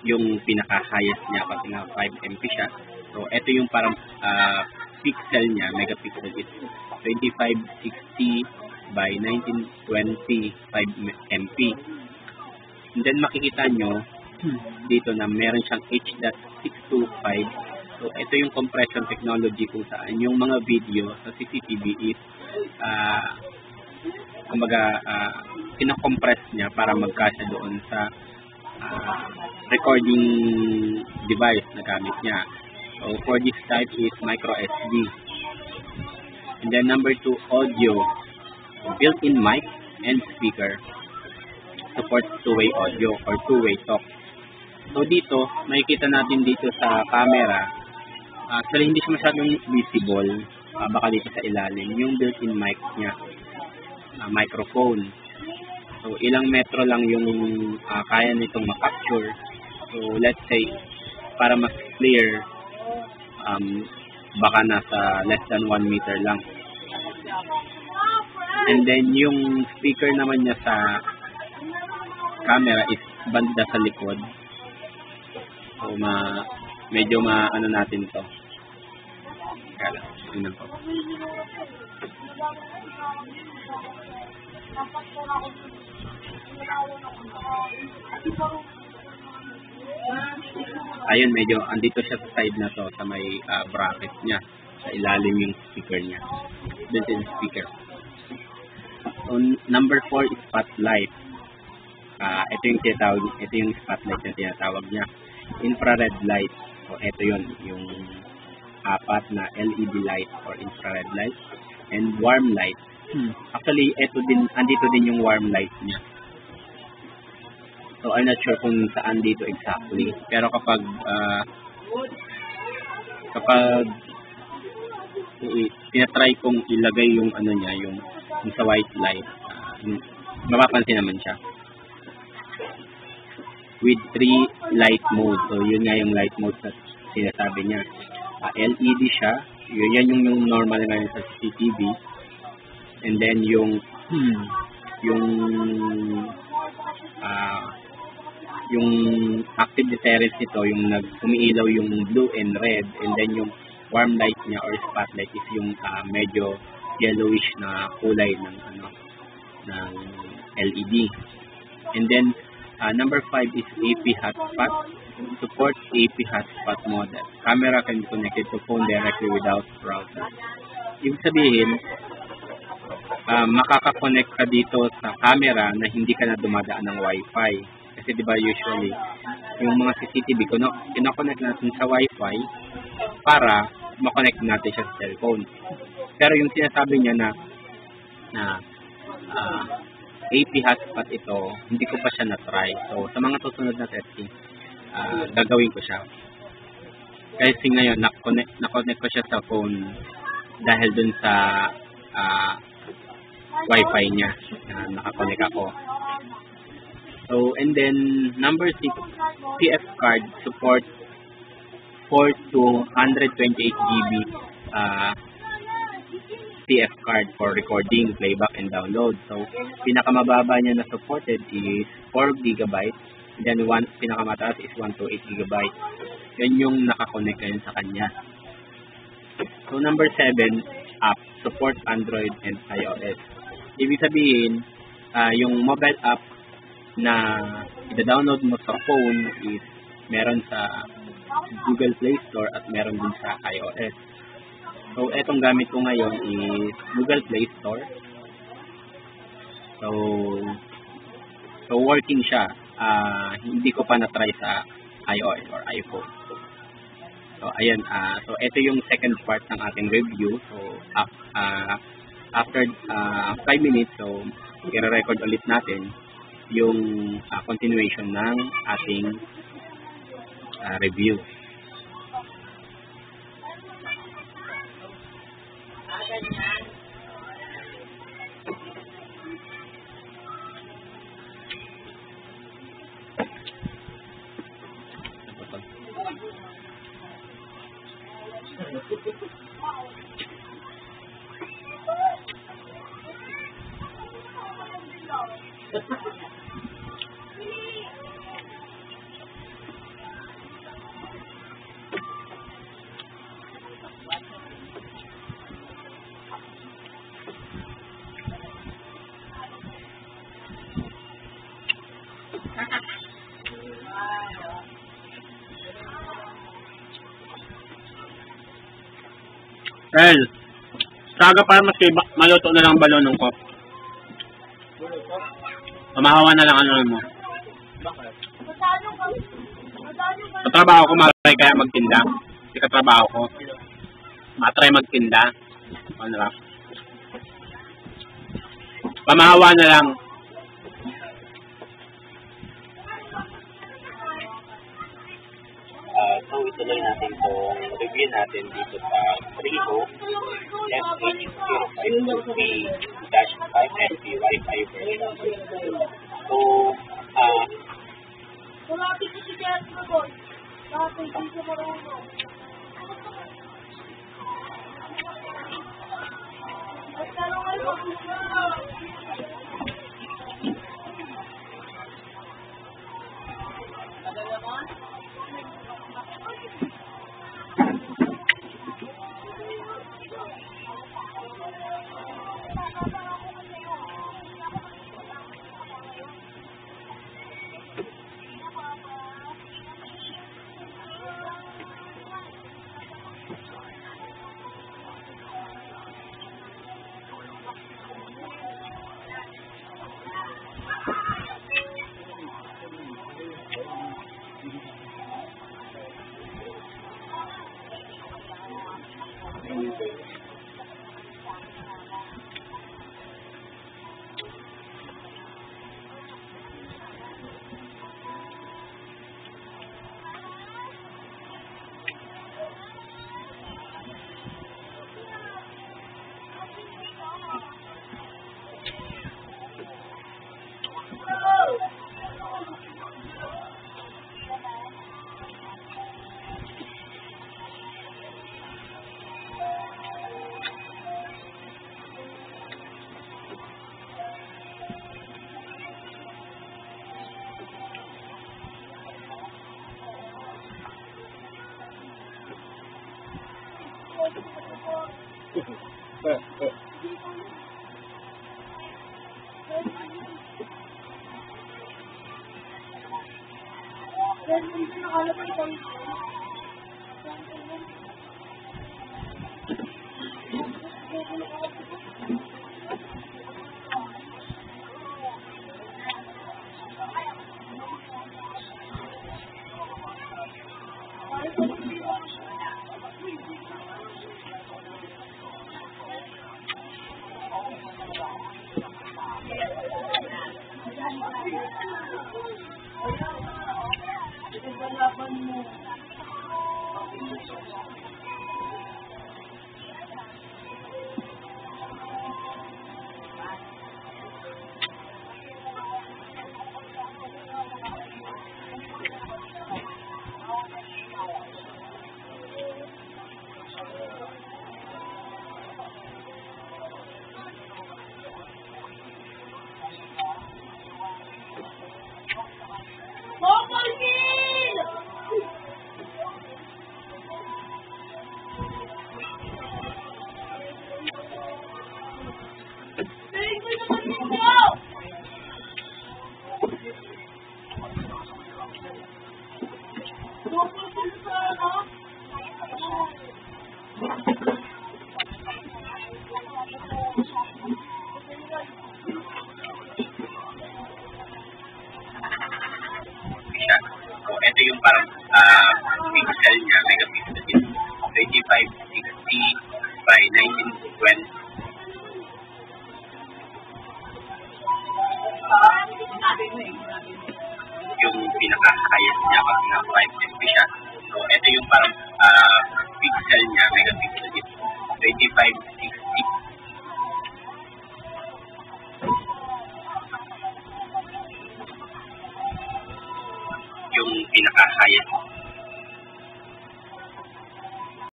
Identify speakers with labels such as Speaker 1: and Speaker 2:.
Speaker 1: yung pinaka-highest niya kasi nga 5 MP siya. So, ito yung parang pixel niya, megapixel is 2560 by 1920 5 MP. And then makikita nyo dito na meron siyang H.625. So, ito yung compression technology kung saan yung mga video sa CCTV is kinakompress niya para magkasya doon sa recording device na gamit niya. So, for this type is micro SD. And then number 2, audio. Built-in mic and speaker. Supports two-way audio or two-way talk. So, dito, makikita natin dito sa camera, actually hindi siya masyadong visible, baka dito sa ilalim, yung built-in mic niya, microphone. So, ilang metro lang yung kaya nitong ma-capture. So, let's say, para mas clear, baka nasa less than 1 meter lang. And then, yung speaker naman niya sa camera is banda sa likod. So, medyo ano natin to. Kaya, tingnan ko. Ayun, medyo andito siya sa side na to, sa may bracket niya, sa ilalim yung speaker niya, built-in speaker. So, number 4 is spotlight. Ito yung spotlight na tinatawag niya. Infrared light. So, ito yun, yung apat na LED light or infrared light. And warm light. Actually, andito din yung warm light niya. So, I'm not sure kung saan dito exactly. Pero kapag tinatry kong ilagay yung ano niya, yung sa white light, mapapansin naman siya. With 3 light mode. So, yun nga yung light mode na sinasabi niya. LED siya. Yan yung normal na sa CCTV. And then, yung active deterrence nito, yung umiilaw yung blue and red. And then, yung warm light niya or spotlight is yung medyo yellowish na kulay ng LED. And then, number 5 is AP hotspot. Supports AP hotspot model. Camera can be connected to phone directly without router. Ibig sabihin, makaka-connect ka dito sa camera na hindi ka na dumadaan ng Wi-Fi. Kasi diba usually, yung mga CCTV, kina-connect natin sa Wi-Fi para ma-connect natin siya sa cellphone. Pero yung sinasabi niya na AP hotspot ito, hindi ko pa siya na-try. So, sa mga susunod na testing, gagawin ko siya. Kasi ngayon, na-connect ko siya sa phone dahil dun sa Wi-Fi niya na nakakonect ako. So, and then, number 6, CF card support 4 to 128 GB CF card for recording, playback, and download. So, pinakamababa niya na supported is 4 GB. Then, pinakamataas is 128 GB. Yan yung nakakonect ngayon sa kanya. So, number 7, app. Support Android and iOS. Ibig sabihin, yung mobile app na i-download mo sa phone is meron sa Google Play Store at meron din sa iOS. So, etong gamit ko ngayon is Google Play Store. So working siya. Hindi ko pa na-try sa iOS or iPhone. So, ayan. So, ito yung second part ng ating review. So, after 5 minutes, so, i-record ulit natin yung continuation ng ating review. Well, saga para mas maluto na lang balonong ko. Pamahawa na lang ano mo. Sa trabaho ko matry kaya magtinda. Kasi katrabaho ko. Matry magtinda. Ano lang. Pamahawa na lang. So ituloy natin itong review natin dito sa Riho SH05-B-5 NP Wi-Fi version. So,
Speaker 2: Malapit ko si Kaya Boy. Bakit hindi ko marunong? At tanong kayo,
Speaker 1: ito yung parang pixel niya, megapixel din. 2560 by 1920. Yung pinaka-highest niya pag na-5 MP siya. So, ito yung parang pixel niya, megapixel din. 2560. Yung pinaka-highest